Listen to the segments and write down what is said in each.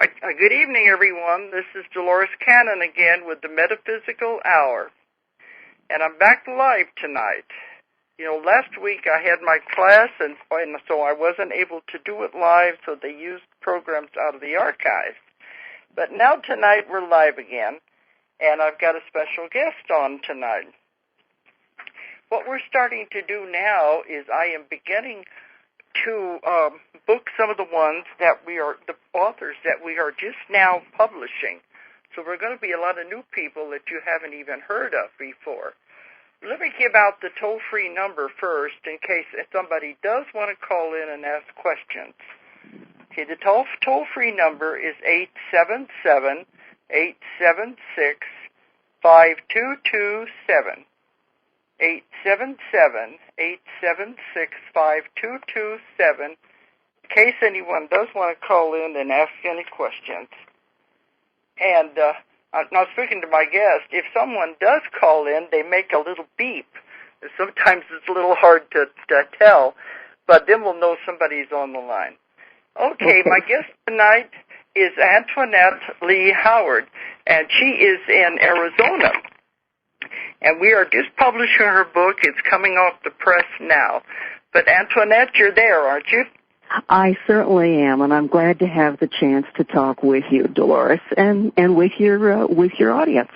Good evening, everyone. This is Dolores Cannon again with the Metaphysical Hour. And I'm back live tonight. You know, last week I had my class, and so I wasn't able to do it live, so they used programs out of the archives. But now tonight we're live again, and I've got a special guest on tonight. What we're starting to do now is I am beginning to book some of the ones that the authors that we are just now publishing. So we're going to be a lot of new people that you haven't even heard of before. Let me give out the toll-free number first in case if somebody does want to call in and ask questions. Okay, the toll-free number is 877-876-5227. 877-876-5227, in case anyone does want to call in and ask any questions. And now speaking to my guest, if someone does call in, they make a little beep. Sometimes it's a little hard to tell, but then we'll know somebody's on the line. Okay, my guest tonight is Antoinette Lee Howard, and she is in Arizona. And we are just publishing her book. It's coming off the press now. But Antoinette, you're there, aren't you? I certainly am, and I'm glad to have the chance to talk with you, Dolores, and with your audience.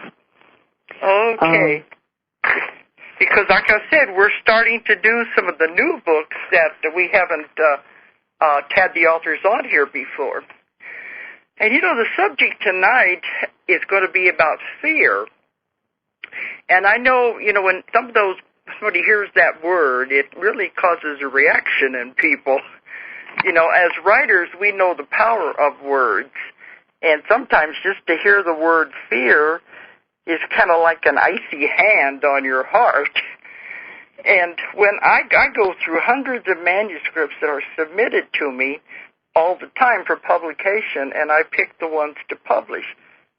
Okay. Because, like I said, we're starting to do some of the new books that we haven't had the authors on here before. And, you know, the subject tonight is going to be about fear. And I know, you know, when somebody hears that word, it really causes a reaction in people. You know, as writers, we know the power of words. And sometimes just to hear the word fear is kind of like an icy hand on your heart. And when I go through hundreds of manuscripts that are submitted to me all the time for publication, and I pick the ones to publish.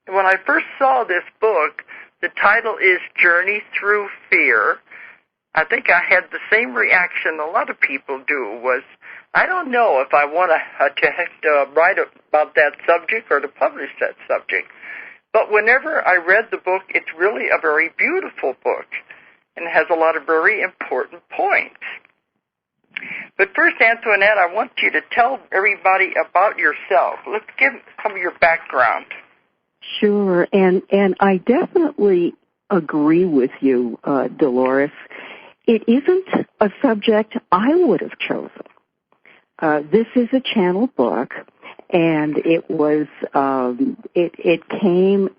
And when I first saw this book, the title is Journey Through Fear. I think I had the same reaction a lot of people do, was I don't know if I want to write about that subject or to publish that subject. But whenever I read the book, it's really a very beautiful book and has a lot of very important points. But first, Antoinette, I want you to tell everybody about yourself. Let's give some of your background. Sure, and I definitely agree with you, Dolores. It isn't a subject I would have chosen. This is a channel book, and it was it came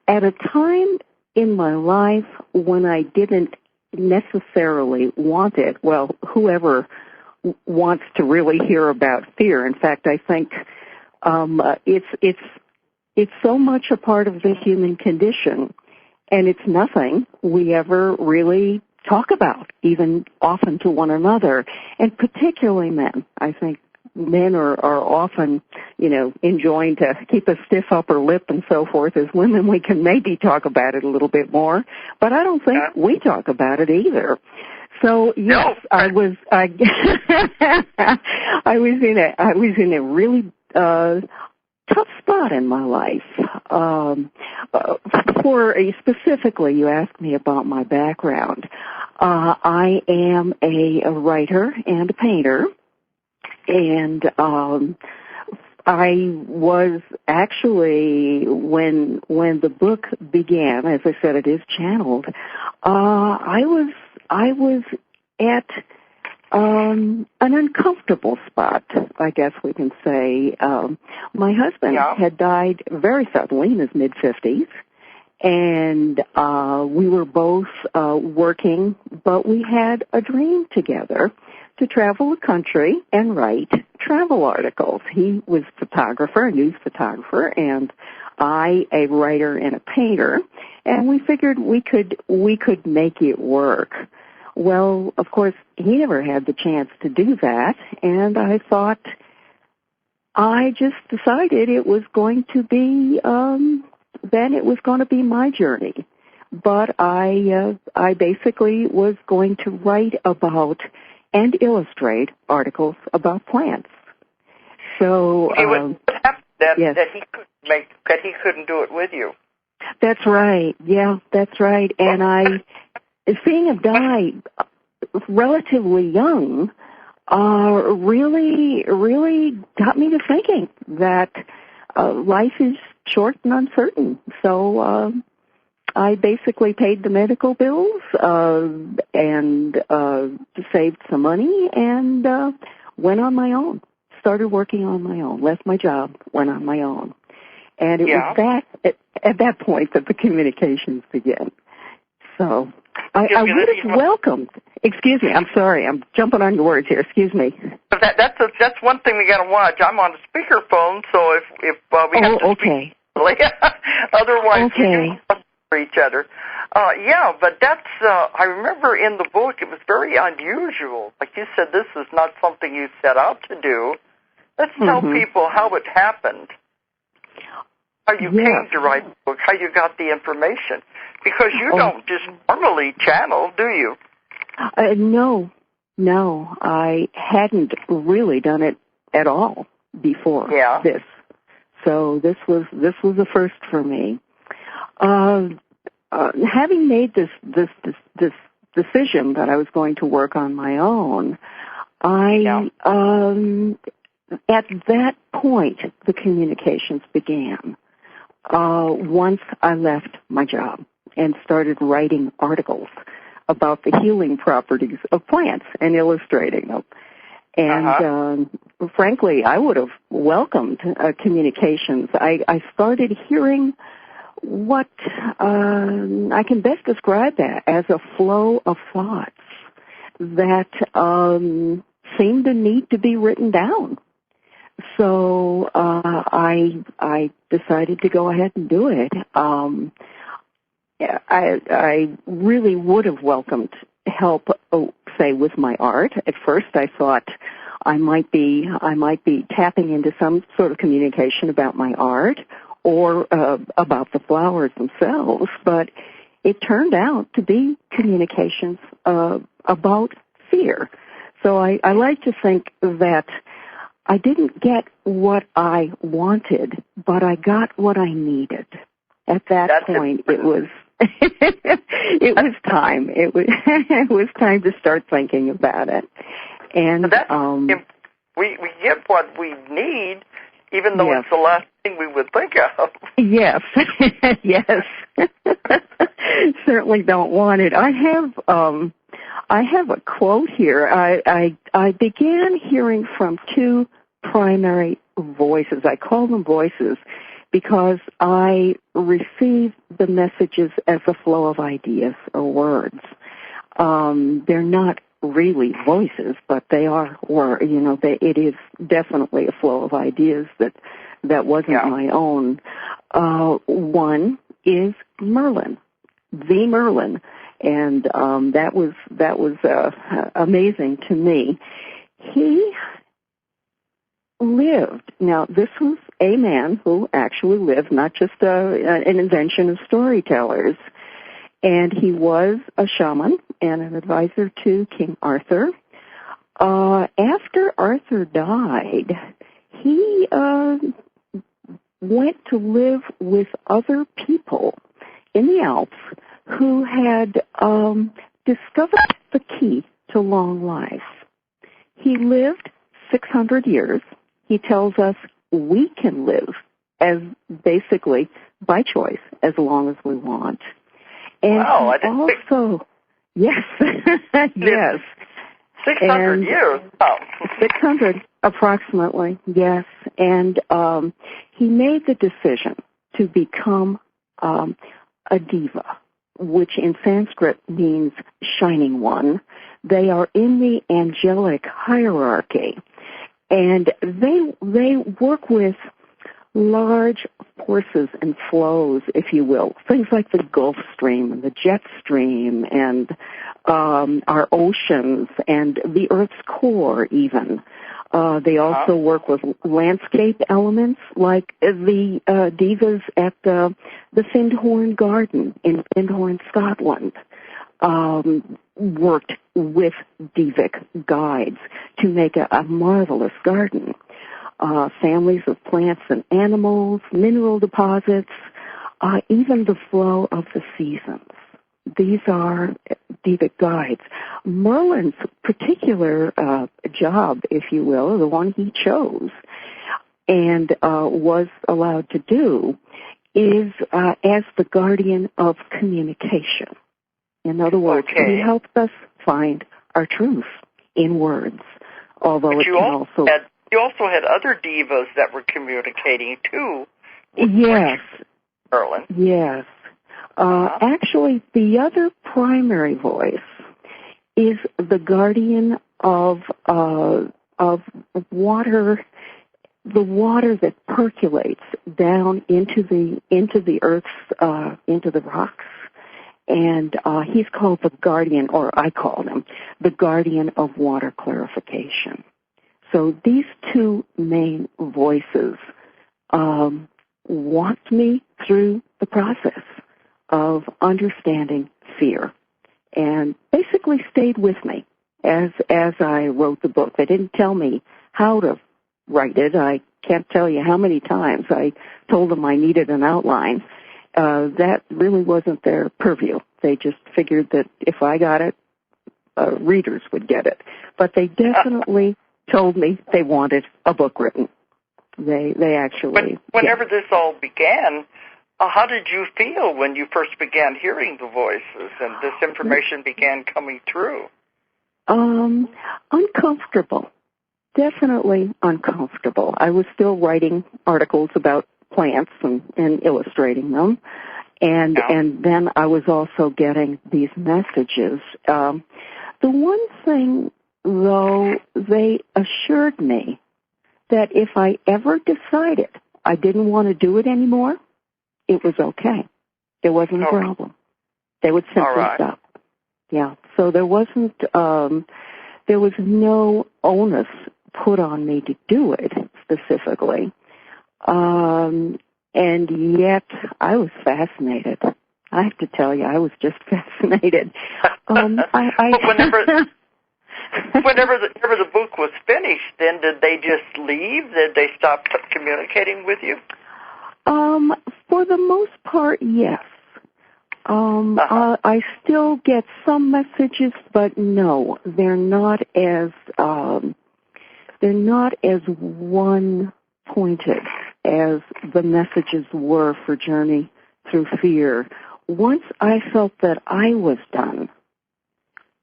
at a time in my life when I didn't necessarily want it. Well, whoever wants to really hear about fear. In fact, I think it's so much a part of the human condition, and it's nothing we ever really talk about, even often to one another, and particularly men. I think men are often, you know, enjoined to keep a stiff upper lip and so forth. As women, we can maybe talk about it a little bit more, but I don't think we talk about it either. So yes, I was in a really tough spot in my life. Specifically, you asked me about my background. I am a writer and a painter, and I was actually, when the book began, as I said, it is channeled. I was at an uncomfortable spot, I guess we can say. My husband had died very suddenly in his mid-50s, and we were both working, but we had a dream together to travel the country and write travel articles. He was a photographer, a news photographer, and I a writer and a painter, and we figured we could make it work. Well, of course, he never had the chance to do that, and I just decided it was going to be, then it was going to be my journey. But I basically was going to write about and illustrate articles about plants. So, that yes. that he couldn't do it with you. That's right. Yeah, that's right. And seeing him die relatively young, really got me to thinking that life is short and uncertain. So I basically paid the medical bills and saved some money and went on my own. Started working on my own. Left my job, went on my own. And it was at that point that the communications began. So I would have welcomed. Excuse me, I'm sorry, I'm jumping on your words here. Excuse me. That's one thing we got to watch. I'm on the speakerphone, so if we have to speak, otherwise we do for each other. But that's. I remember in the book it was very unusual. Like you said, this is not something you set out to do. Let's tell people how it happened. How you came to write the book, how you got the information. Because you don't just normally channel, do you? No. I hadn't really done it at all before this. So this was a first for me. Having made this decision that I was going to work on my own, at that point the communications began. Once I left my job and started writing articles about the healing properties of plants and illustrating them. And frankly, I would have welcomed communications. I started hearing what I can best describe that as a flow of thoughts that seemed to need to be written down. So I decided to go ahead and do it. I really would have welcomed help, say, with my art. At first, I thought I might be tapping into some sort of communication about my art or about the flowers themselves, but it turned out to be communications about fear. So I like to think that I didn't get what I wanted, but I got what I needed. At that point, it was it was time. It was time to start thinking about it. And we get what we need, even though it's the last thing we would think of. Yes, yes. Certainly don't want it. I have a quote here. I began hearing from two primary voices. I call them voices because I receive the messages as a flow of ideas or words. They're not really voices, but they are words. You know, it is definitely a flow of ideas that wasn't my own. One is Merlin, the Merlin, and that was amazing to me. He lived. Now, this was a man who actually lived, not just an invention of storytellers. And he was a shaman and an advisor to King Arthur. After Arthur died, he went to live with other people in the Alps who had discovered the key to long life. He lived 600 years. He tells us we can live as basically by choice as long as we want. And also, yes, yes. 600 years. Oh. 600 approximately, yes. And he made the decision to become a diva, which in Sanskrit means shining one. They are in the angelic hierarchy. And they work with large forces and flows, if you will, things like the Gulf Stream and the jet stream and our oceans and the Earth's core even. They also work with landscape elements like the divas at the Findhorn Garden in Findhorn, Scotland. Worked with divic guides to make a marvelous garden. families of plants and animals, mineral deposits, even the flow of the seasons. These are Devic guides. Merlin's particular job, if you will, the one he chose and was allowed to do, is as the guardian of communication. In other words, he helps us find our truth in words, although but it can also... You also had other divas that were communicating, too. Yes. Merlin. Yes. Actually, the other primary voice is the guardian of water, the water that percolates down into the earth's into the rocks, and he's called the guardian, or I call him the guardian of water clarification. So these two main voices walked me through the process of understanding fear and basically stayed with me as I wrote the book. They didn't tell me how to write it. I can't tell you how many times I told them I needed an outline. That really wasn't their purview. They just figured that if I got it, readers would get it. But they definitely told me they wanted a book written. They actually... Whenever this all began, how did you feel when you first began hearing the voices and this information began coming through? Uncomfortable. Definitely uncomfortable. I was still writing articles about plants and illustrating them. And then I was also getting these messages. The one thing, though, they assured me that if I ever decided I didn't want to do it anymore, it was okay. There wasn't a problem. They would simply stop. Yeah. So there wasn't, there was no onus put on me to do it specifically. And yet I was fascinated. I have to tell you, I was just fascinated. But whenever the book was finished, then did they just leave? Did they stop communicating with you? For the most part, yes. I still get some messages, but no, they're not as one-pointed as the messages were for Journey Through Fear. Once I felt that I was done,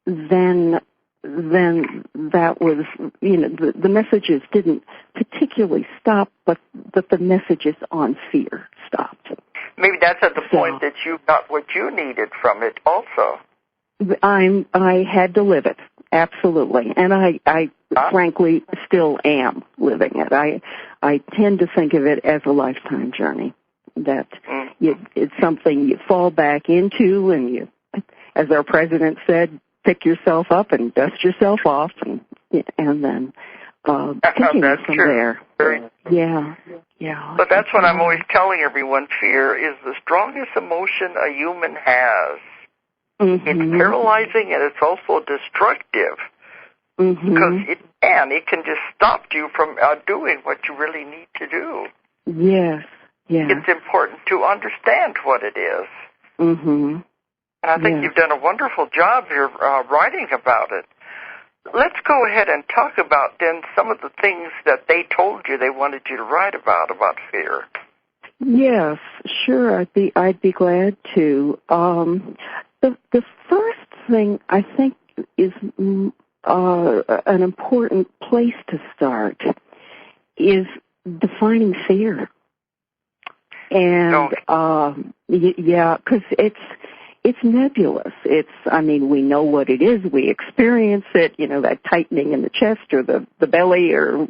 then that was, the messages didn't particularly stop, but the messages on fear stopped. Maybe that's at the point that you got what you needed from it also. I had to live it, absolutely. And I frankly still am living it. I tend to think of it as a lifetime journey, that it's something you fall back into, and you, as our president said, pick yourself up and dust yourself off, and then continue from there. Yeah. But that's what I'm always telling everyone. Fear is the strongest emotion a human has. Mm-hmm. It's paralyzing, and it's also destructive. Mm-hmm. Because it can just stop you from doing what you really need to do. Yes. It's important to understand what it is. Mm-hmm. And I think you've done a wonderful job here writing about it. Let's go ahead and talk about then some of the things that they told you they wanted you to write about fear. Yes, sure. I'd be glad to. The first thing I think is an important place to start is defining fear. And because it's nebulous. We know what it is. We experience it, that tightening in the chest or the belly, or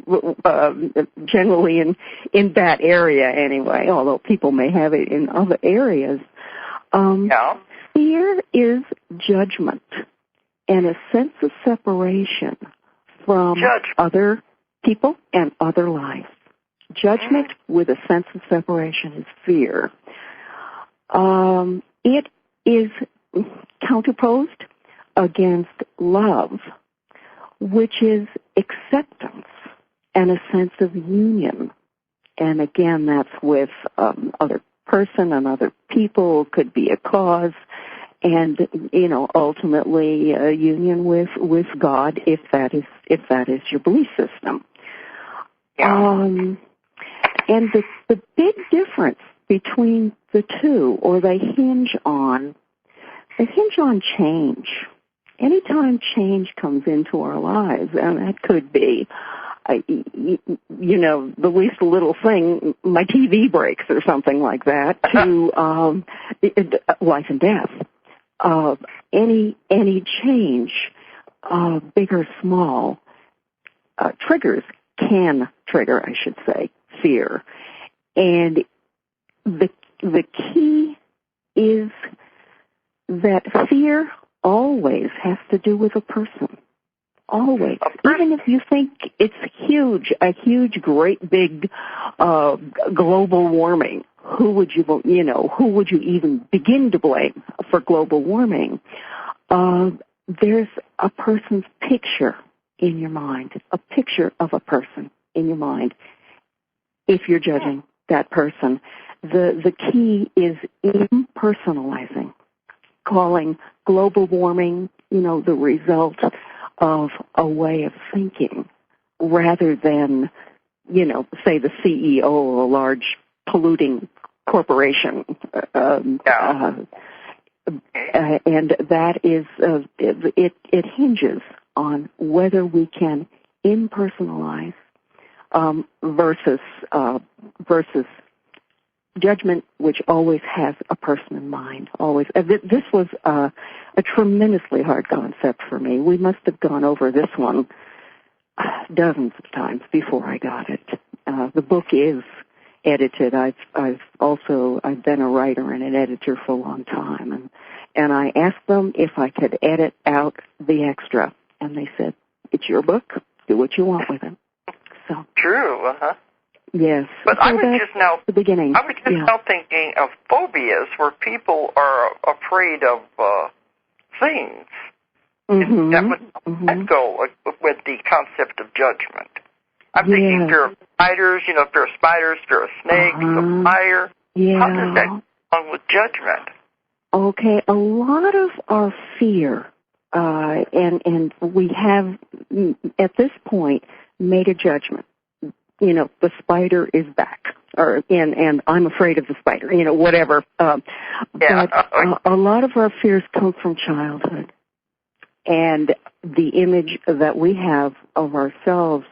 generally in that area anyway, although people may have it in other areas. Fear is judgment and a sense of separation from other people and other life. Judgment with a sense of separation is fear. It is counterposed against love, which is acceptance and a sense of union. And again, that's with other person and other people, could be a cause, and ultimately a union with God, if that is your belief system. Yeah. And the big difference between the two, or they hinge on change. Anytime change comes into our lives, and that could be, the least little thing, my TV breaks or something like that, to life and death. Any change, big or small, can trigger, I should say, fear. And the key is that fear always has to do with a person. Always. Even if you think it's a huge, great, big, global warming, who would you even begin to blame for global warming? There's a person's picture in your mind, a picture of a person in your mind. If you're judging that person, the key is impersonalizing, calling global warming, the result of a way of thinking, rather than, say the CEO of a large polluting corporation. And that is, it hinges on whether we can impersonalize versus judgment, which always has a person in mind. Always. This was a tremendously hard concept for me. We must have gone over this one dozens of times before I got it. The book is edited. I've been a writer and an editor for a long time, and I asked them if I could edit out the extra, and they said, "It's your book. Do what you want with it." So true. Yes. But so I was just now the beginning. I was just now thinking of phobias where people are afraid of things. Mm-hmm. That would go with the concept of judgment. I'm thinking fear of spiders, fear of spiders, fear of snakes, of fire. Yeah. How does that go along with judgment? Okay, a lot of our fear, and we have, at this point, made a judgment. The spider is back, and I'm afraid of the spider, whatever. But a lot of our fears come from childhood, and the image that we have of ourselves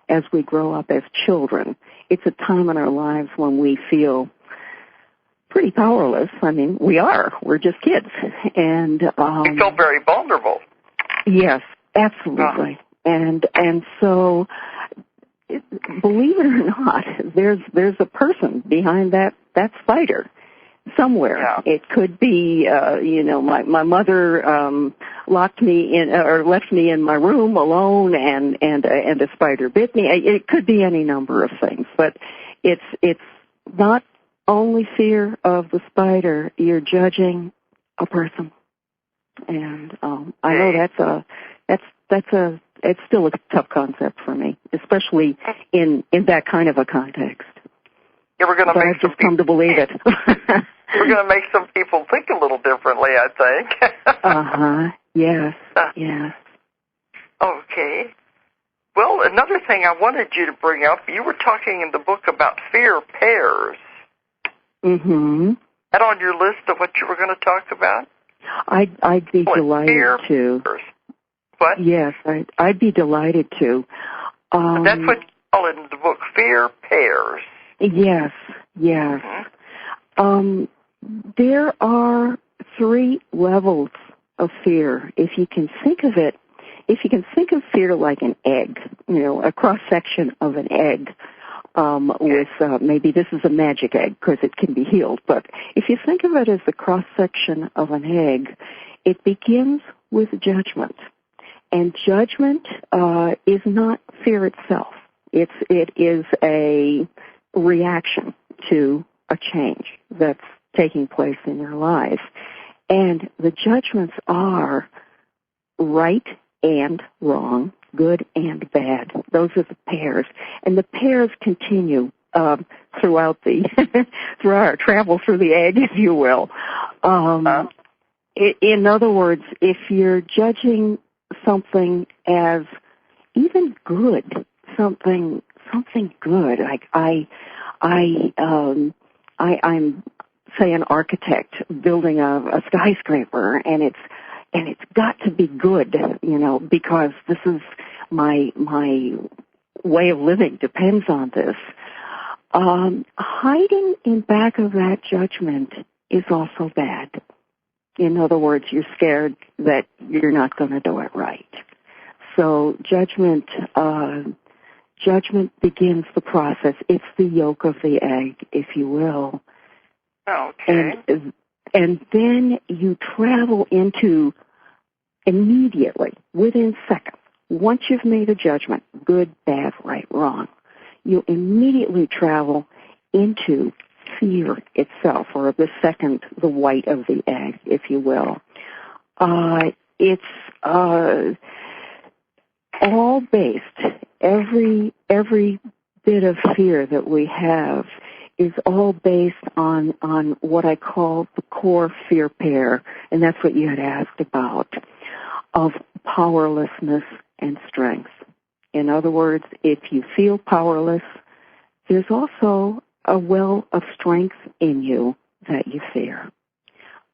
as we grow up as children. It's a time in our lives when we feel pretty powerless. I mean, we're just kids, and we feel very vulnerable. Yes, absolutely, and so. Believe it or not, there's a person behind that spider somewhere. Yeah. It could be, my mother locked me in or left me in my room alone, and a spider bit me. It could be any number of things, but it's not only fear of the spider. You're judging a person, and I know it's still a tough concept for me, especially in that kind of a context. Yeah, we're going to make I've just come to believe it. We're going to make some people think a little differently, I think. Yes. Yes. Okay. Well, another thing I wanted you to bring up, you were talking in the book about fear pairs. Mm-hmm. Is that on your list of what you were going to talk about? I'd be delighted to. Pairs. What? Yes, I'd be delighted to. That's what you call it in the book, fear pairs. Yes. Mm-hmm. There are 3 levels of fear. If you can think of fear like an egg, a cross-section of an egg, with maybe this is a magic egg because it can be healed, but if you think of it as the cross-section of an egg, it begins with judgment. And judgment is not fear itself. It is a reaction to a change that's taking place in your life. And the judgments are right and wrong, good and bad. Those are the pairs. And the pairs continue throughout our travel through the egg, if you will. In other words, if you're judging something as even good, something good, like I'm say an architect building a skyscraper, and it's got to be good, because this is my way of living depends on this. Hiding in back of that judgment is also bad. In other words, you're scared that you're not going to do it right. So judgment begins the process. It's the yolk of the egg, if you will. Okay. And then you travel into immediately, within seconds, once you've made a judgment, good, bad, right, wrong, you immediately travel into fear itself, or the white of the egg, if you will. It's all based, every bit of fear that we have is all based on what I call the core fear pair, and that's what you had asked about, of powerlessness and strength. In other words, if you feel powerless, there's also a well of strength in you that you fear.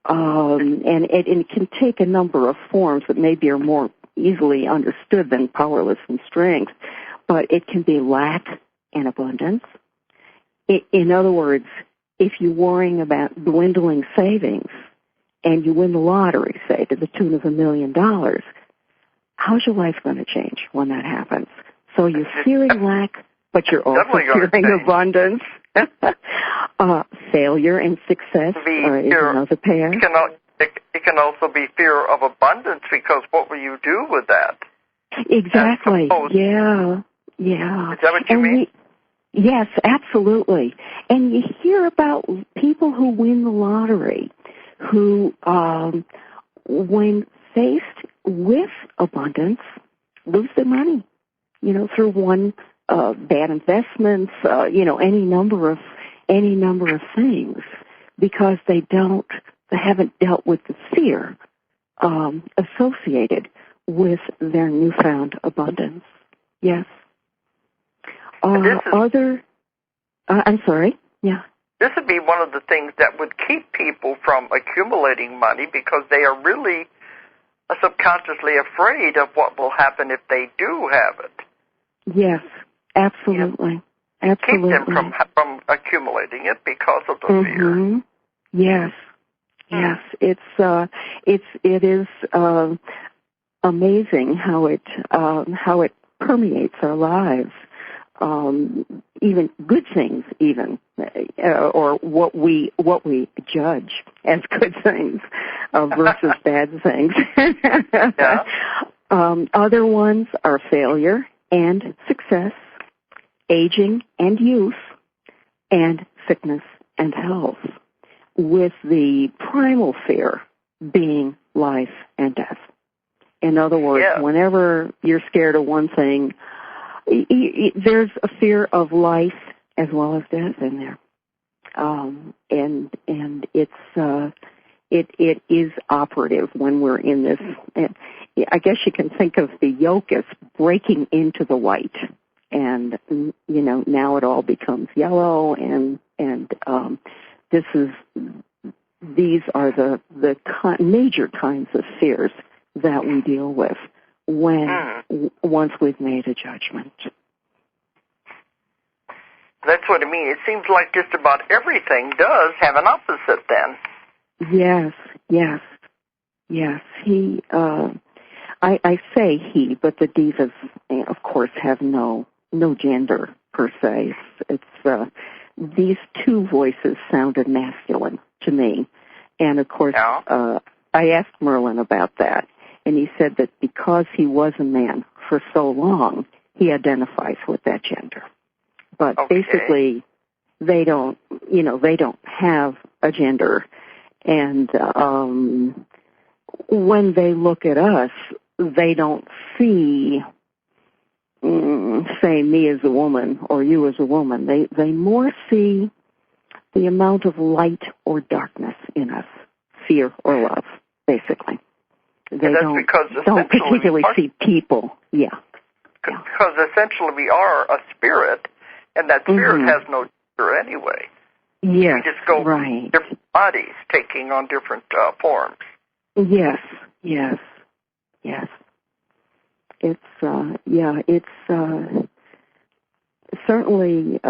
And it can take a number of forms that maybe are more easily understood than powerless and strength, but it can be lack and abundance. In other words, if you're worrying about dwindling savings and you win the lottery, say, to the tune of $1 million, how's your life going to change when that happens? So you're fearing lack, but you're also fearing abundance. Failure and success is another pair. It can also be fear of abundance, because what will you do with that? Exactly. Yeah. Is that what you mean? Yes, absolutely. And you hear about people who win the lottery who, when faced with abundance, lose their money, through one, bad investments, any number of things, because they haven't dealt with the fear, associated with their newfound abundance. Yes. I'm sorry. Yeah. This would be one of the things that would keep people from accumulating money, because they are really subconsciously afraid of what will happen if they do have it. Yes, absolutely. Yeah. Keep them from accumulating it because of the fear. Yes. Yes. It is amazing how it permeates our lives. Even good things, or what we judge as good things versus bad things. Yeah. Other ones are failure and success, aging and youth, and sickness and health, with the primal fear being life and death. In other words, whenever you're scared of one thing, there's a fear of life as well as death in there, and it is operative when we're in this. I guess you can think of the yolk as breaking into the white, and now it all becomes yellow, and these are the major kinds of fears that we deal with once we've made a judgment. That's what I mean. It seems like just about everything does have an opposite then. Yes. I say he, but the divas, of course, have no gender per se. It's these two voices sounded masculine to me, and of course, I asked Merlin about that. And he said that because he was a man for so long, he identifies with that gender. But basically, they don't have a gender. And when they look at us, they don't see say me as a woman or you as a woman. They more see the amount of light or darkness in us, fear or love, basically. They don't particularly see people. Yeah. Because essentially we are a spirit, and that spirit has no gender anyway. Yes, we just go right. different bodies taking on different forms. Yes. It's certainly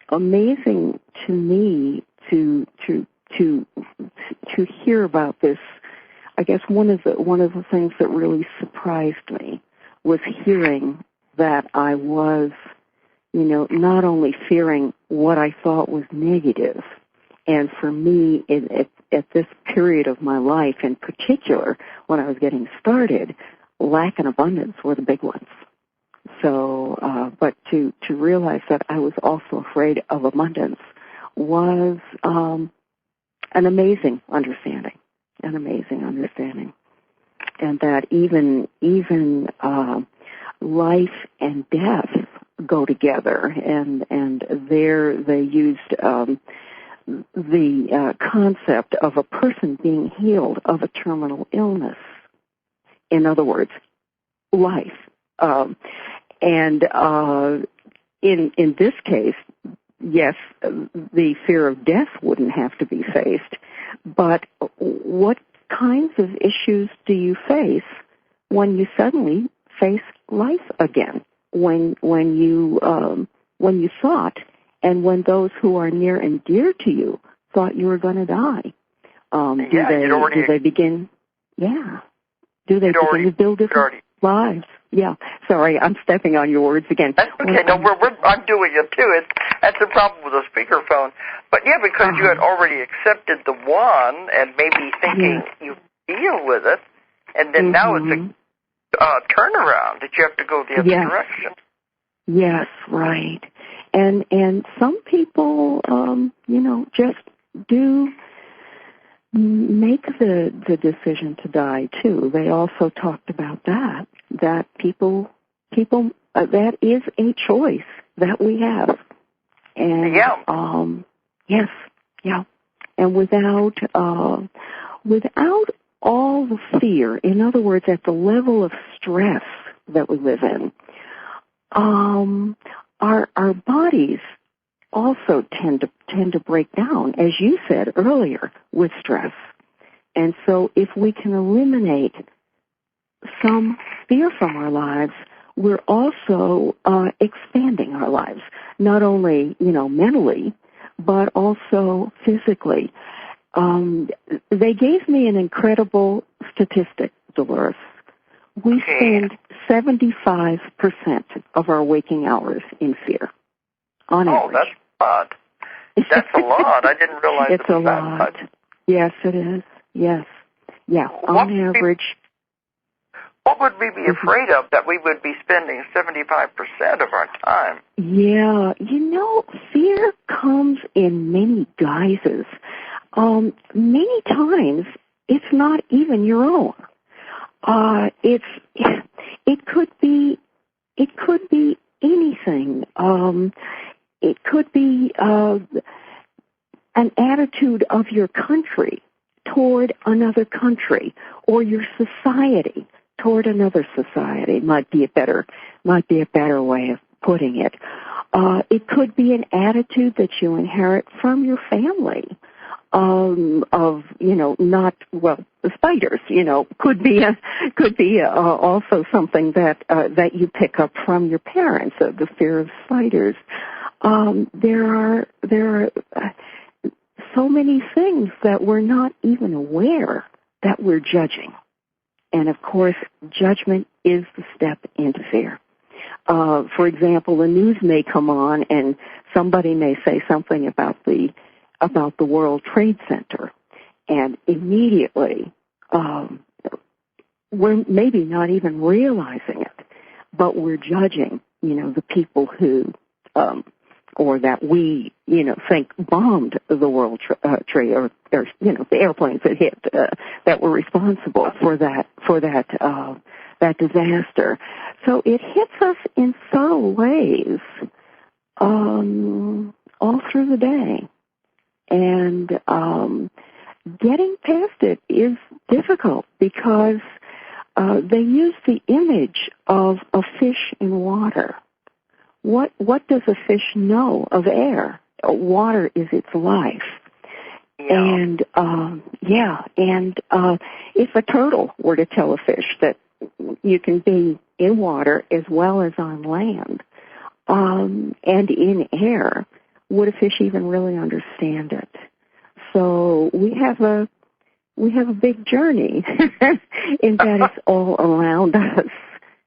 amazing to me to hear about this. I guess one of the things that really surprised me was hearing that I was, not only fearing what I thought was negative, and for me, at this period of my life in particular, when I was getting started, lack and abundance were the big ones. So, but to realize that I was also afraid of abundance was an amazing understanding. And that even life and death go together, and there they used the concept of a person being healed of a terminal illness. In other words, life. In this case, yes, the fear of death wouldn't have to be faced, but what kinds of issues do you face when you suddenly face life again? When you thought, and when those who are near and dear to you thought you were going to die, do they begin? Yeah. Do they begin to build different lives? Yeah. Sorry, I'm stepping on your words again. That's okay. No, I'm doing it too. That's the problem with a speakerphone. But yeah, because you had already accepted the one and maybe thinking you deal with it, and then now it's a turnaround that you have to go the other direction. Yes, right. And some people, just do make the decision to die too. They also talked about that people, that is a choice that we have. And, yes. And without all the fear, in other words, at the level of stress that we live in, our bodies also tend to break down, as you said earlier, with stress. And so if we can eliminate some fear from our lives, we're also expanding our lives, not only, mentally, but also physically. They gave me an incredible statistic, Dolores. We spend 75% of our waking hours in fear, on average. Oh, that's a lot. That's a lot. I didn't realize it's it was a lot. Much. Yes, it is. Yes. Yeah, on average. What would we be afraid of that we would be spending 75% of our time? Yeah, fear comes in many guises. Many times, it's not even your own. It could be anything. It could be an attitude of your country toward another country, or your society toward another society. Might be a better way of putting it. It could be an attitude that you inherit from your family. The spiders, could be also something that you pick up from your parents, the fear of spiders. There are so many things that we're not even aware that we're judging. And of course, judgment is the step into fear. For example, the news may come on and somebody may say something about the World Trade Center, and immediately we're maybe not even realizing it, but we're judging, the people who, or that we, think bombed the World Trade, or the airplanes that hit, that were responsible for that that disaster. So it hits us in subtle ways all through the day. And getting past it is difficult because they use the image of a fish in water. What does a fish know of air? Water is its life. Yeah. And if a turtle were to tell a fish that you can be in water as well as on land and in air, would a fish even really understand it? So we have a big journey in that it's all around us.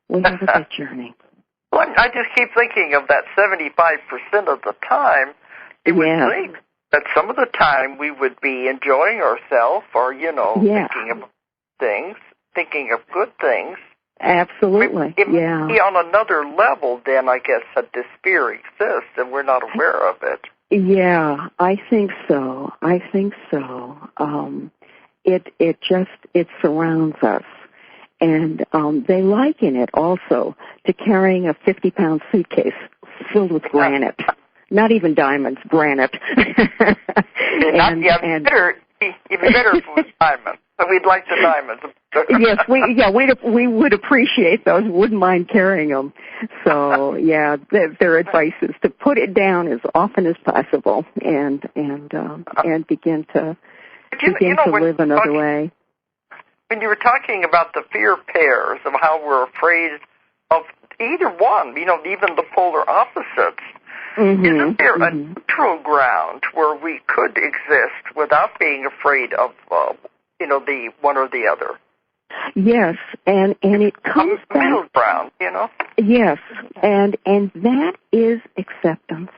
We have a big journey. Well, I just keep thinking of that 75% of the time. It would think that some of the time we would be enjoying ourselves or, thinking of things, thinking of good things. Absolutely, it might be on another level then, I guess, that this fear exists and we're not aware of it. Yeah, I think so. It surrounds us. And they liken it also to carrying a 50-pound suitcase filled with granite. Not even diamonds, granite. It'd be better if it was diamonds. So we'd like the diamonds. Yes, we would appreciate those. Wouldn't mind carrying them. So their advice is to put it down as often as possible and begin to live another way. When you were talking about the fear pairs of how we're afraid of either one, even the polar opposites. Isn't there a neutral ground where we could exist without being afraid of, the one or the other? Yes, and it comes back. Middle ground, Yes, and that is acceptance.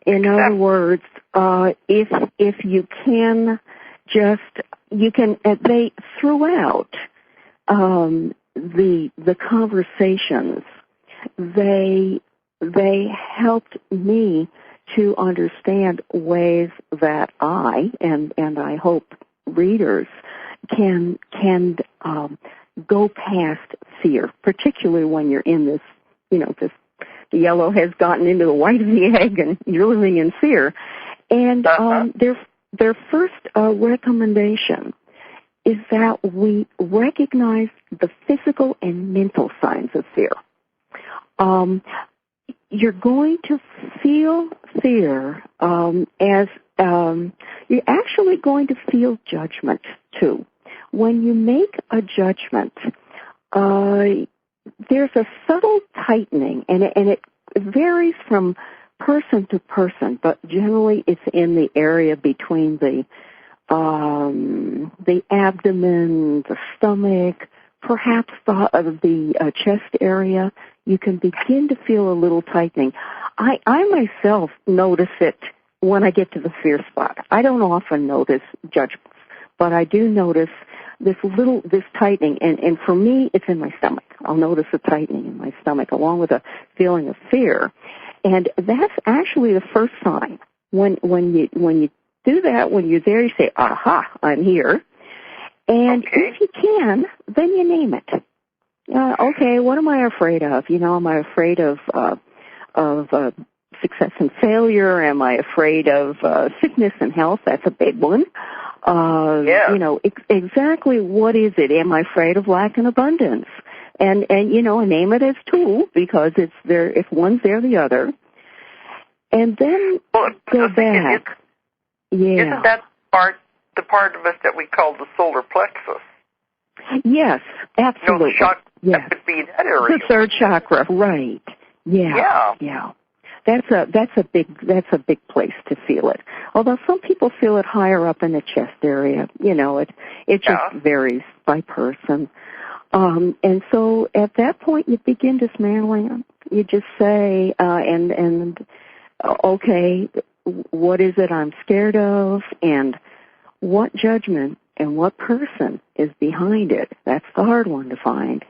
In other words, if you can they throughout the conversations, they helped me to understand ways that I and I hope readers can go past fear, particularly when you're in this, the yellow has gotten into the white of the egg and you're living in fear. And their first recommendation is that we recognize the physical and mental signs of fear. You're going to feel fear as you're actually going to feel judgment too. When you make a judgment, there's a subtle tightening, and it varies from person to person, but generally it's in the area between the abdomen, the stomach, perhaps the chest area. You can begin to feel a little tightening. I myself notice it when I get to the fear spot. I don't often notice judgments, but I do notice this tightening, and for me, it's in my stomach. I'll notice a tightening in my stomach along with a feeling of fear. And that's actually the first sign. When you do that, when you're there, you say, aha, I'm here. And if you can, then you name it. Okay, what am I afraid of? Am I afraid of success and failure? Am I afraid of sickness and health? That's a big one. Exactly what is it? Am I afraid of lack and abundance? And name it as two, because it's there. If one's there, the other. And then go back. Isn't that the part of us that we call the solar plexus? Yes, absolutely. That would be that area. The third chakra, right? Yeah. That's a big place to feel it. Although some people feel it higher up in the chest area. It just varies by person. And so at that point, you begin dismantling them. You just say, okay, what is it I'm scared of, and what judgment and what person is behind it? That's the hard one to find.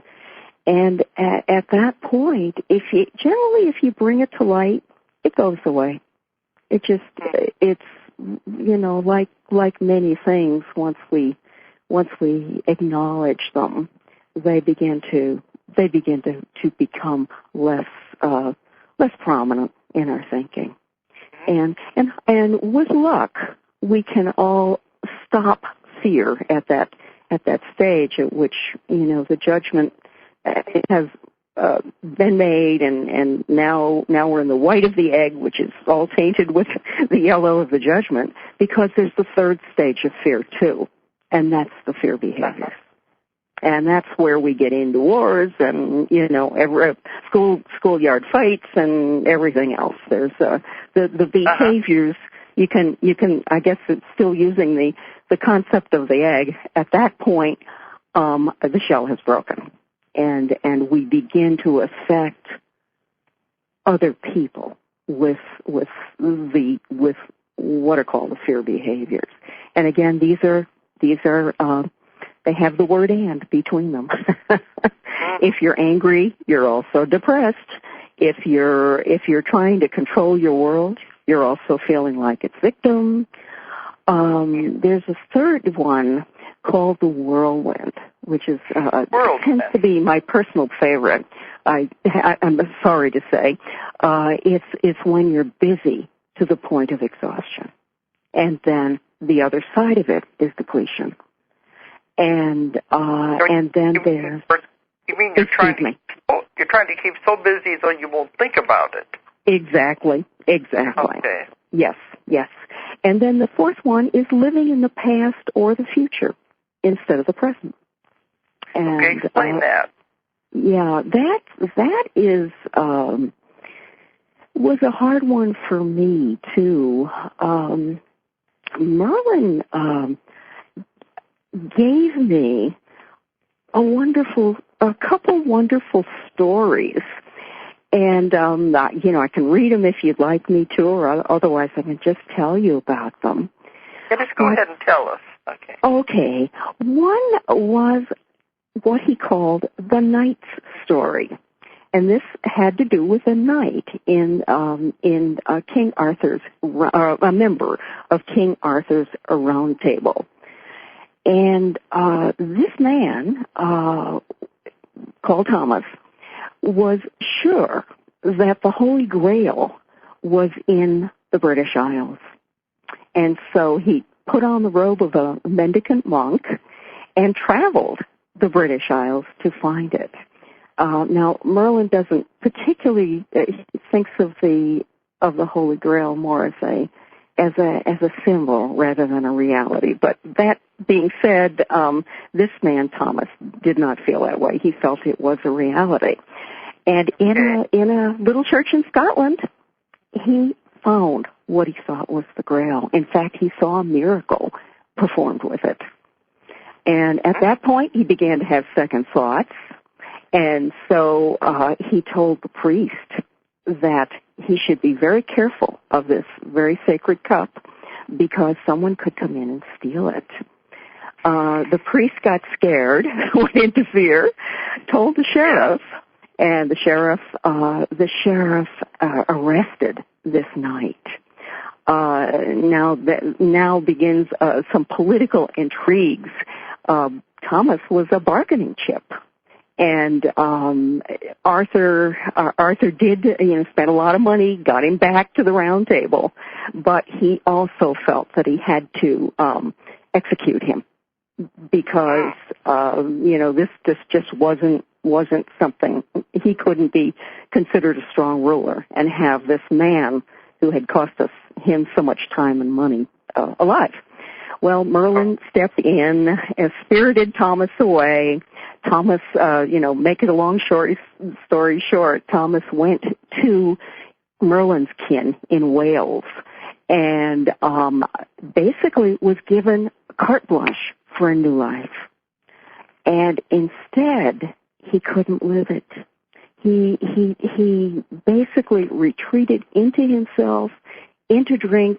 And at that point, if you bring it to light, it goes away. It's like many things, once we acknowledge them, they begin to become less prominent in our thinking. And with luck, we can all stop fear at that stage at which, the judgment has been made, and now we're in the white of the egg, which is all tainted with the yellow of the judgment, because there's the third stage of fear too, and that's the fear behavior. And that's where we get into wars and, every schoolyard fights and everything else. There's the behaviors. You can I guess it's still using the concept of the egg. At that point, the shell has broken, and we begin to affect other people with what are called the fear behaviors. And again, these are they have the word "and" between them. If you're angry, you're also depressed. If you're trying to control your world, you're also feeling like it's victim. There's a third one called the whirlwind, which is tends to be my personal favorite. I'm sorry to say, it's when you're busy to the point of exhaustion, and then the other side of it is depletion. And then there's. You mean you're trying to keep so busy so you won't think about it? Exactly. Okay. Yes. And then the fourth one is living in the past or the future instead of the present. And, okay, explain that. Yeah, that is was a hard one for me too. Merlin gave me a couple wonderful stories. And, I can read them if you'd like me to, or otherwise I can just tell you about them. Yeah, just go ahead and tell us. Okay. Okay. One was what he called the knight's story. And this had to do with a knight in King Arthur's, a member of King Arthur's Round Table. And this man, called Thomas, was sure that the Holy Grail was in the British Isles. And so he put on the robe of a mendicant monk and traveled the British Isles to find it. Now, Merlin doesn't particularly thinks of the Holy Grail more as a symbol rather than a reality. But that being said, this man Thomas did not feel that way. He felt it was a reality. And in a little church in Scotland, he found what he thought was the Grail. In fact, he saw a miracle performed with it. And at that point, he began to have second thoughts. And so he told the priest that he should be very careful of this very sacred cup because someone could come in and steal it. The priest got scared, went into fear, told the sheriff, and the sheriff arrested this knight. Now begins some political intrigues. Thomas was a bargaining chip. And Arthur did, spent a lot of money, got him back to the Round Table, but he also felt that he had to execute him because this just wasn't something. He couldn't be considered a strong ruler and have this man who had cost him so much time and money alive. Well, Merlin stepped in and spirited Thomas away. Thomas, make it a long story short, Thomas went to Merlin's kin in Wales and basically was given carte blanche for a new life. And instead, he couldn't live it. He basically retreated into himself, into drink,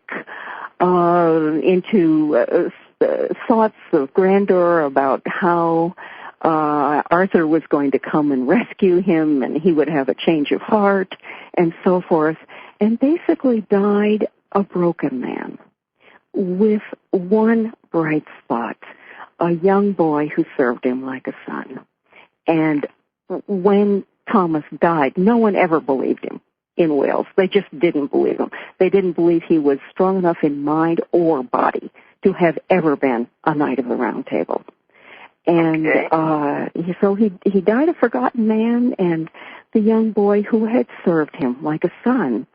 into thoughts of grandeur about how Arthur was going to come and rescue him and he would have a change of heart and so forth, and basically died a broken man with one bright spot, a young boy who served him like a son. And when Thomas died, no one ever believed him in Wales. They just didn't believe him. They didn't believe he was strong enough in mind or body to have ever been a Knight of the Round Table. And so he died a forgotten man, and the young boy who had served him like a son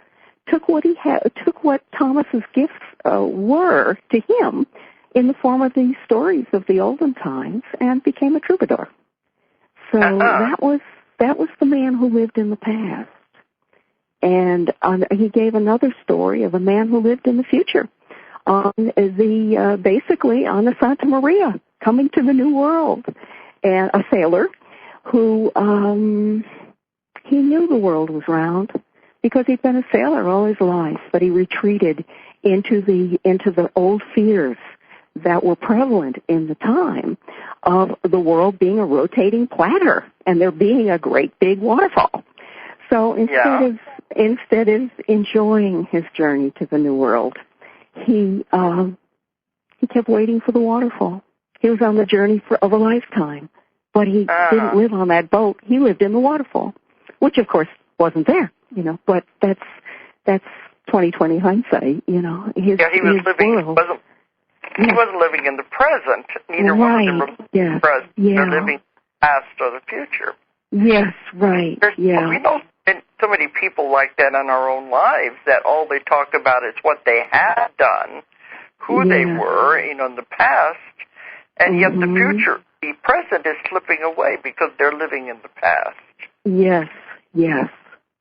took what he had, took what Thomas's gifts were to him in the form of these stories of the olden times, and became a troubadour. So that was the man who lived in the past. And he gave another story of a man who lived in the future, on the basically on the Santa Maria, coming to the New World, and a sailor who he knew the world was round because he'd been a sailor all his life, but he retreated into the old fears that were prevalent in the time of the world being a rotating platter and there being a great big waterfall. So instead of enjoying his journey to the New World, he kept waiting for the waterfall. He was on the journey of a lifetime, but he didn't live on that boat. He lived in the waterfall, which of course wasn't there, but that's 20/20 hindsight, He was living. He wasn't living in the present. Neither one of them were in the present. They're living the past or the future. Yes, right. We know so many people like that in our own lives that all they talk about is what they had done, who they were, in the past, and yet the future, the present is slipping away because they're living in the past. Yes.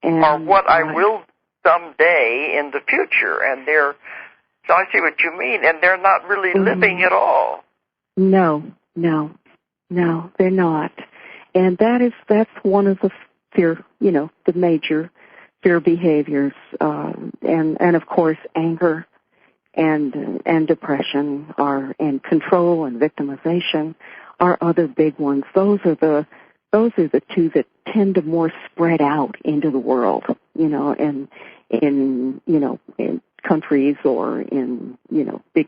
And or what I will someday in the future, and so I see what you mean, and they're not really living at all. No, they're not. And that's one of the fear, the major fear behaviors, and of course anger and depression and control and victimization are other big ones. Those are the two that tend to more spread out into the world, and in countries or in, big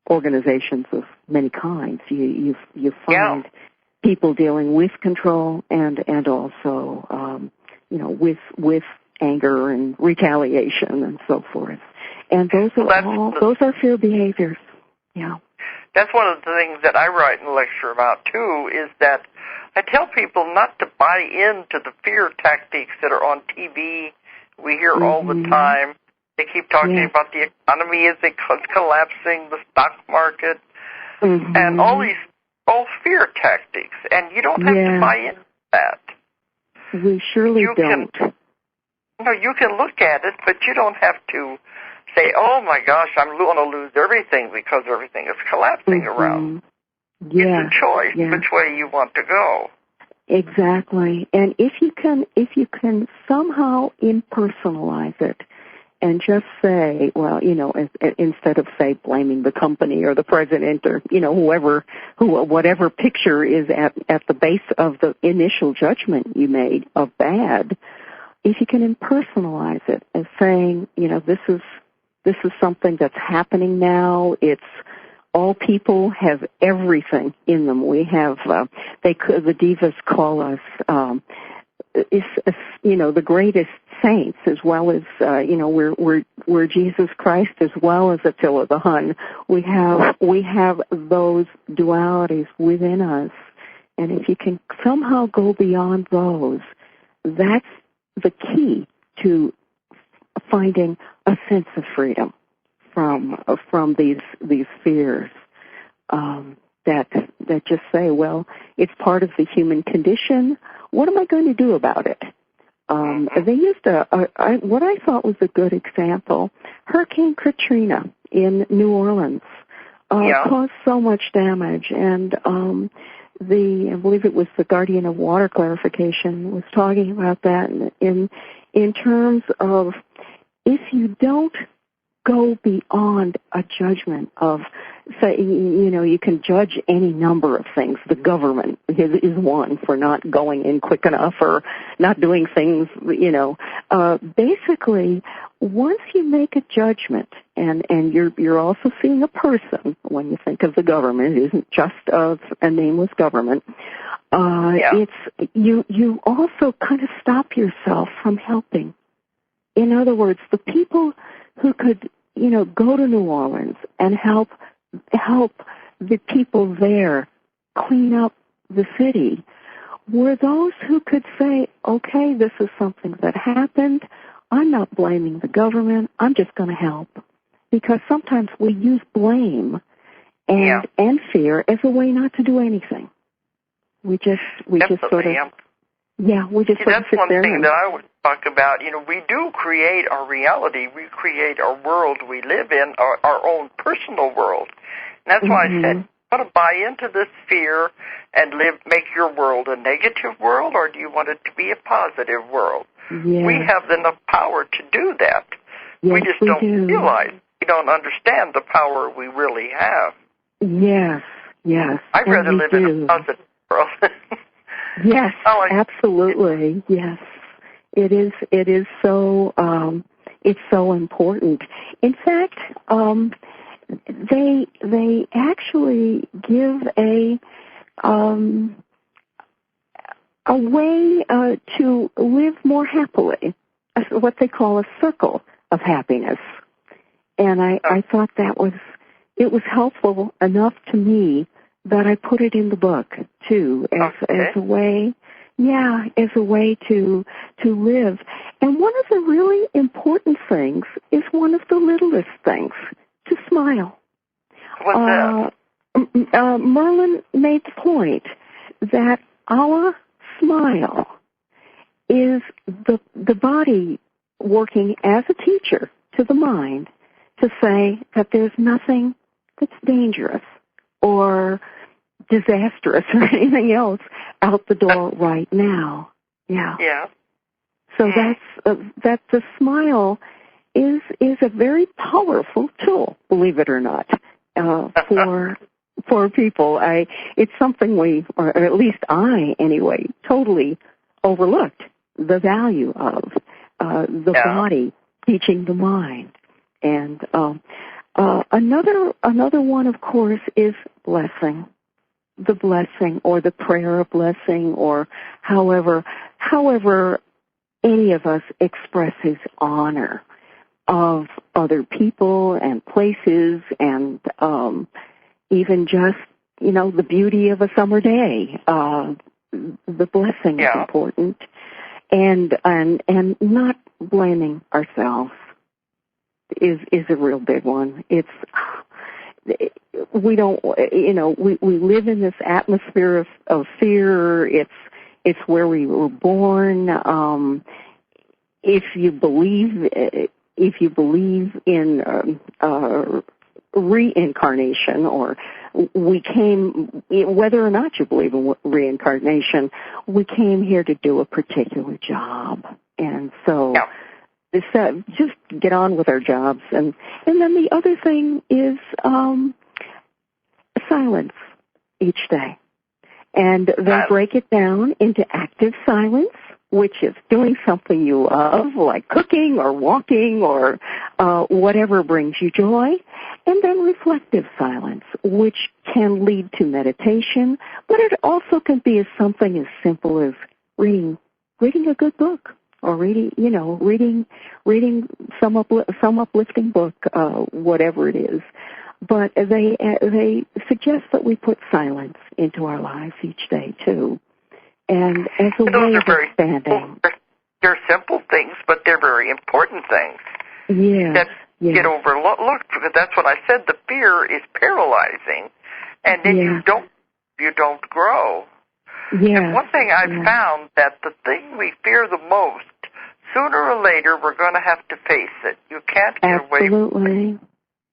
organizations of many kinds. You find people dealing with control and also, with anger and retaliation and so forth. And those are fear behaviors. Yeah. That's one of the things that I write and lecture about, too, is that I tell people not to buy into the fear tactics that are on TV. We hear all the time. They keep talking about the economy as it's collapsing, the stock market, and all fear tactics. And you don't have to buy into that. We surely don't. You can look at it, but you don't have to say, oh, my gosh, I'm going to lose everything because everything is collapsing around. It's a choice which way you want to go. Exactly. And if you can somehow impersonalize it and just say, well, instead of, say, blaming the company or the president or, whatever picture is at the base of the initial judgment you made of bad, if you can impersonalize it as saying, this is something that's happening now. It's all people have everything in them. We have, the divas call us, the greatest saints, as well as, we're Jesus Christ as well as Attila the Hun. We have those dualities within us. And if you can somehow go beyond those, that's the key to finding a sense of freedom from these fears that just say, well, it's part of the human condition. What am I going to do about it? They used what I thought was a good example. Hurricane Katrina in New Orleans caused so much damage, and I believe it was the Guardian of Water Clarification was talking about that in terms of if you don't go beyond a judgment of, say, you can judge any number of things. The government is one for not going in quick enough or not doing things, basically, once you make a judgment and you're also seeing a person when you think of the government. It isn't just a nameless government. It's you also kind of stop yourself from helping. In other words, the people who could, go to New Orleans and help the people there clean up the city were those who could say, okay, this is something that happened. I'm not blaming the government. I'm just going to help. Because sometimes we use blame and fear as a way not to do anything. We just sort of, we just sort of sit there. That's one thing that I would talk about. We do create our reality. We create our world we live in, our own personal world. And that's why I said, you want to buy into this fear and make your world a negative world, or do you want it to be a positive world? Yes. We have enough power to do that. Yes, we just don't realize. We don't understand the power we really have. Yes, yes. I'd rather live in a positive world. Yes, absolutely. Yes. It is so it's so important. In fact, they actually give a way to live more happily, what they call a circle of happiness. And I thought it was helpful enough to me that I put it in the book too, as a way, as a way to live. And one of the really important things is one of the littlest things, to smile. What's that? Merlin made the point that our smile is the body working as a teacher to the mind to say that there's nothing that's dangerous or disastrous or anything else out the door right now. Yeah. So that the smile is a very powerful tool, believe it or not, for people. It's something or at least I anyway, totally overlooked the value of the body teaching the mind. And another one, of course, is blessing. The blessing or the prayer of blessing, or however any of us expresses honor of other people and places, and even just the beauty of a summer day. The blessing is important, and not blaming ourselves is a real big one. We don't, we live in this atmosphere of fear. It's where we were born. If you believe in reincarnation, or we came, whether or not you believe in reincarnation, we came here to do a particular job, and so. Just get on with our jobs. And then the other thing is silence each day. And they break it down into active silence, which is doing something you love, like cooking or walking or whatever brings you joy. And then reflective silence, which can lead to meditation, but it also can be something as simple as reading a good book. Or reading some uplifting book, whatever it is. But they suggest that we put silence into our lives each day too, and as a way of expanding. They're simple things, but they're very important things. That get overlooked, because that's what I said. The fear is paralyzing, and then you don't grow. And one thing I've found, that the thing we fear the most, sooner or later we're going to have to face it. You can't get away from it.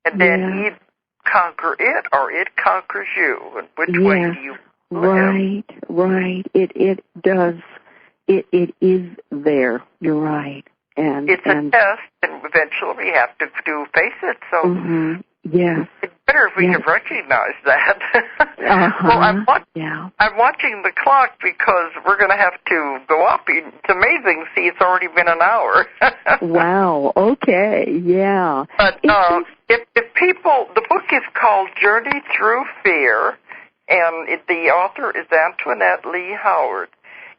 And then either conquer it or it conquers you. And which way do you live? Right. It does. It is there. You're right. And it's a test, and eventually we have to face it. So Yes. It's better if we Yes. can recognize that. Uh-huh. Well, I'm watching the clock because we're going to have to go up. It's amazing. See, it's already been an hour. Wow. Okay. Yeah. But if people, the book is called Journey Through Fear, and the author is Antoinette Lee Howard.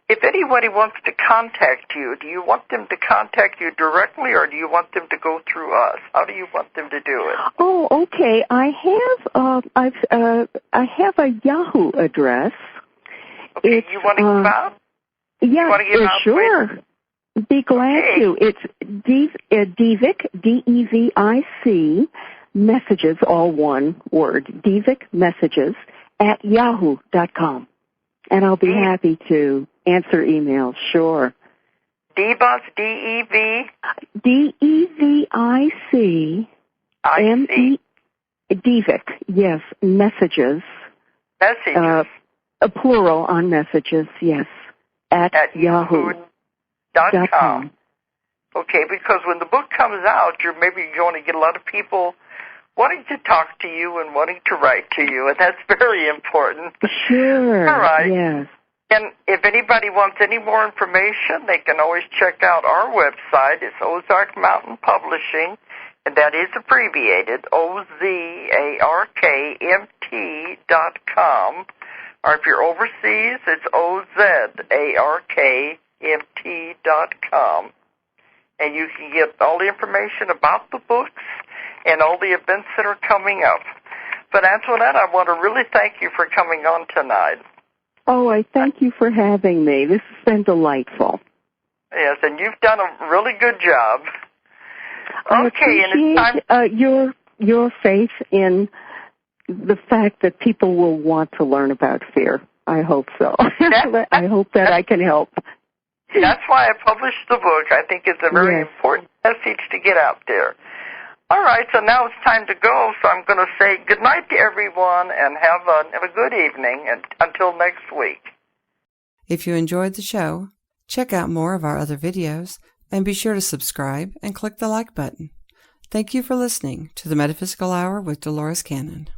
If anybody wants to contact you, do you want them to contact you directly, or do you want them to go through us? How do you want them to do it? Oh, okay. I have a Yahoo address. Okay, you want to give out? Yeah, sure. Be glad to. It's Divic, D-E-V-I-C, messages, all one word, Divic messages at yahoo.com. And I'll be happy to answer emails, sure. Debus, D-E-V? D-E-V-I-C. M-E, Divic, yes, messages. Messages. A plural on messages, yes, at yahoo.com. Okay, because when the book comes out, you're going to get a lot of people wanting to talk to you and wanting to write to you, and that's very important. Sure. All right. Yes. And if anybody wants any more information, they can always check out our website. It's Ozark Mountain Publishing, and that is abbreviated, OZARKMT.com. Or if you're overseas, it's OZARKMT.com. And you can get all the information about the books and all the events that are coming up. But Antoinette, I want to really thank you for coming on tonight. Oh, I thank you for having me. This has been delightful. Yes, and you've done a really good job. I Okay, and it's time. Your faith in the fact that people will want to learn about fear. I hope so. I hope that I can help. That's why I published the book. I think it's a very important message to get out there. All right, so now it's time to go, so I'm going to say good night to everyone and have a good evening and until next week. If you enjoyed the show, check out more of our other videos and be sure to subscribe and click the like button. Thank you for listening to the Metaphysical Hour with Dolores Cannon.